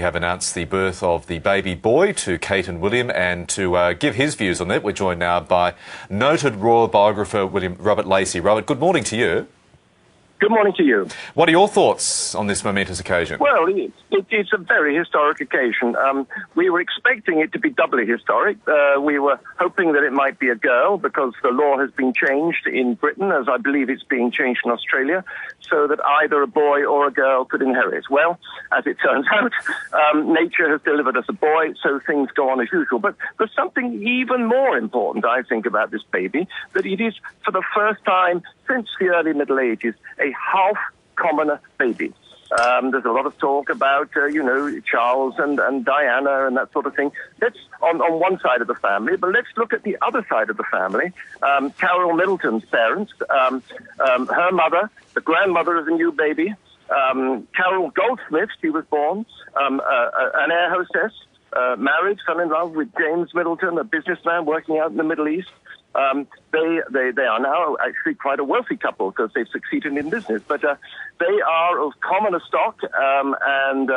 have announced the birth of the baby boy to Kate and William, and to give his views on it, we're joined now by noted royal biographer Robert Lacey. Robert, good morning to you. Good morning to you. What are your thoughts on this momentous occasion? Well, it's a very historic occasion. We were expecting it to be doubly historic. We were hoping that it might be a girl because the law has been changed in Britain, as I believe it's being changed in Australia, so that either a boy or a girl could inherit. Well, as it turns out, nature has delivered us a boy, so things go on as usual. But there's something even more important, I think, about this baby, that it is, for the first time since the early Middle Ages, a half commoner baby. There's a lot of talk about, Charles and Diana and that sort of thing. That's on one side of the family, but let's look at the other side of the family. Carol Middleton's parents, her mother, the grandmother of the new baby, Carol Goldsmith, she was born, an air hostess, married, fell in love with James Middleton, a businessman working out in the Middle East. They are now actually quite a wealthy couple because they've succeeded in business, but they are of commoner stock, and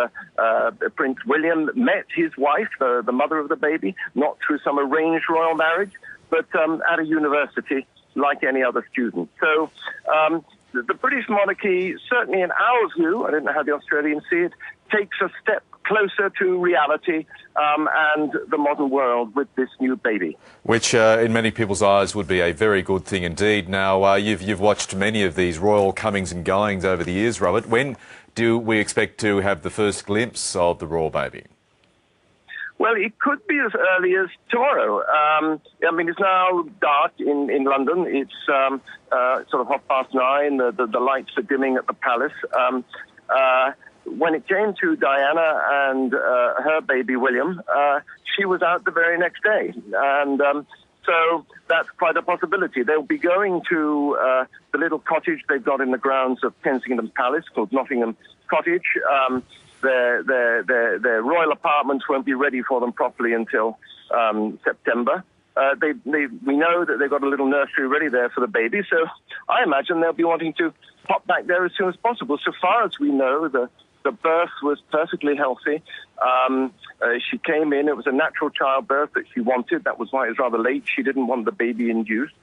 Prince William met his wife, the mother of the baby, not through some arranged royal marriage, but at a university like any other student. So the British monarchy, certainly in our view, I don't know how the Australians see it, takes a step closer to reality and the modern world with this new baby. Which, in many people's eyes, would be a very good thing indeed. Now, you've watched many of these royal comings and goings over the years, Robert. When do we expect to have the first glimpse of the royal baby? Well, it could be as early as tomorrow. It's now dark in London. It's sort of 9:30. The lights are dimming at the palace. When it came to Diana and her baby William, she was out the very next day. And so that's quite a possibility. They'll be going to the little cottage they've got in the grounds of Kensington Palace called Nottingham Cottage. Their royal apartments won't be ready for them properly until September. We know that they've got a little nursery ready there for the baby, so I imagine they'll be wanting to pop back there as soon as possible. So far as we know, the birth was perfectly healthy. She came in, it was a natural childbirth that she wanted. That was why it was rather late. She didn't want the baby induced.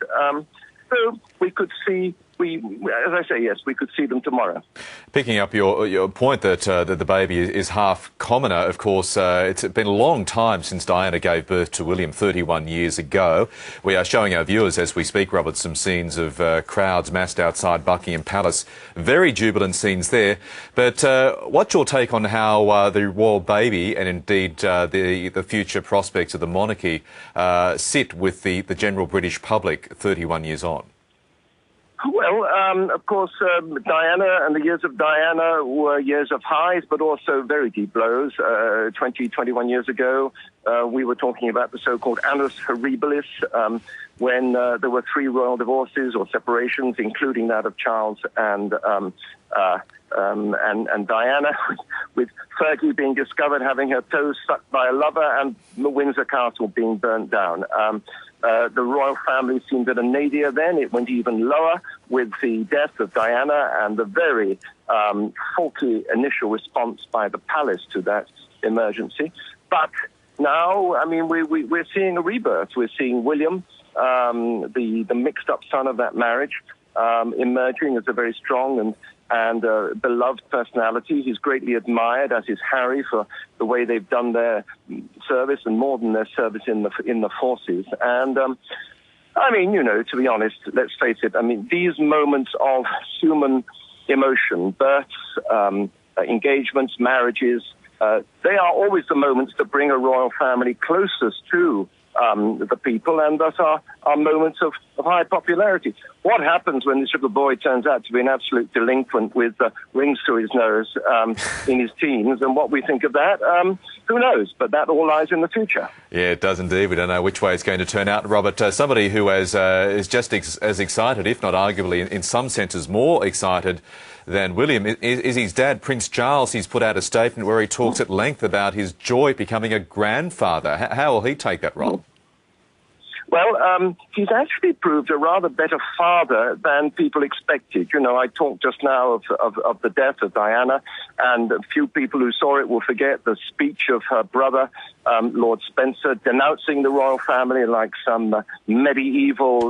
So we could see, as I say, yes, we could see them tomorrow. Picking up your point that the baby is half commoner, of course, it's been a long time since Diana gave birth to William 31 years ago. We are showing our viewers as we speak, Robert, some scenes of crowds massed outside Buckingham Palace. Very jubilant scenes there. But what's your take on how the royal baby and indeed the future prospects of the monarchy sit with the general British public 31 years on? Well, of course, Diana and the years of Diana were years of highs, but also very deep lows. 21 years ago, we were talking about the so-called annus horribilis, when there were 3 royal divorces or separations, including that of Charles and Diana, with Fergie being discovered having her toes sucked by a lover and the Windsor Castle being burnt down. The royal family seemed at a nadir then. It went even lower with the death of Diana and the very faulty initial response by the palace to that emergency. But now, we're seeing a rebirth. We're seeing William, the mixed-up son of that marriage, emerging as a very strong and beloved personality. He's greatly admired, as is Harry, for the way they've done their service and more than their service in the forces. And to be honest, let's face it. These moments of human emotion, births, engagements, marriages, they are always the moments that bring a royal family closest to the people, and thus are moments of high popularity. What happens when this little boy turns out to be an absolute delinquent with rings to his nose in his teens, and what we think of that, who knows? But that all lies in the future. Yeah, it does indeed. We don't know which way it's going to turn out. Robert, somebody who is just as excited, if not arguably in some senses more excited than William, is his dad, Prince Charles. He's put out a statement where he talks at length about his joy at becoming a grandfather. How will he take that role? Well, he's actually proved a rather better father than people expected. You know, I talked just now of the death of Diana, and a few people who saw it will forget the speech of her brother, Lord Spencer, denouncing the royal family like some medieval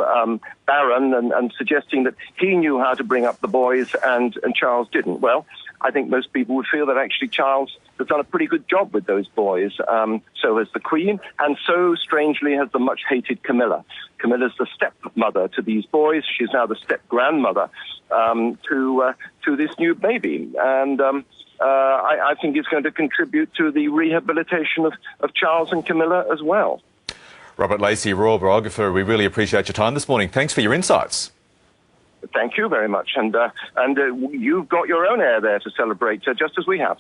baron and suggesting that he knew how to bring up the boys and Charles didn't. Well, I think most people would feel that actually Charles has done a pretty good job with those boys. So has the Queen, and so, strangely, has the much-hated Camilla. Camilla's the stepmother to these boys. She's now the step-grandmother to this new baby. And I think it's going to contribute to the rehabilitation of Charles and Camilla as well. Robert Lacey, royal biographer, we really appreciate your time this morning. Thanks for your insights. Thank you very much. And you've got your own heir there to celebrate, just as we have.